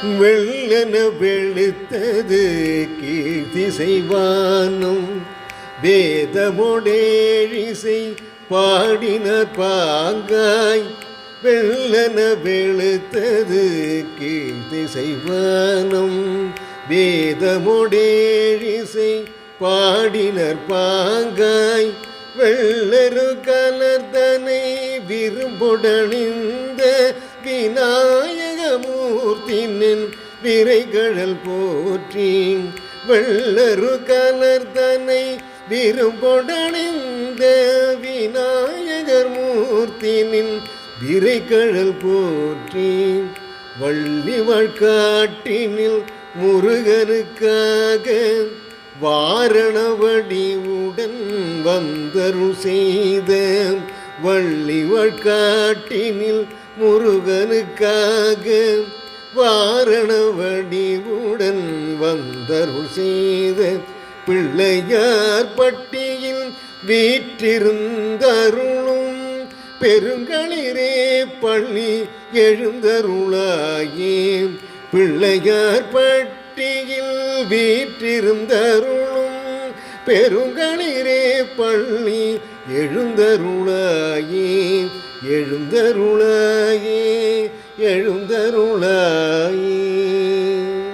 வெள்ளென வெளுத்தது கீழ்த்திசைவானும் வேதமொடேழிசை பாடினர் பாங்காய். வெள்ளென வெளுத்தது கீழ்த்திசைவானும் வேதமொடேழிசை பாடினர் பாங்காய். வெள்ளரு கலர்தனை விரும்புடணிந்த விநாயகமூர்த்தினின் விரைகழல் போற்றி. வெள்ளரு கலர்தனை விரும்புடணிந்த விநாயகர் மூர்த்தினின் விரைகழல் போற்றி. வள்ளி வாழ்காட்டினில் முருகனுக்காக வாரணவடிவுடன் வந்தருள் செய்த. வள்ளி வாழ்காட்டினில் முருகனுக்காக வாரணவடிவுடன் வந்தருள் செய்த. பிள்ளையார் பட்டியில் வீற்றிருந்தருளும் பெருங்களிரே பள்ளி எழுந்தருளாயே. பிள்ளையார் பட்டியில் வீற்றிருந்தருளும் பெருங்களிரே பள்ளி எழுந்தருளாயே. எழுந்தருளாயே எழுந்தருளாயே.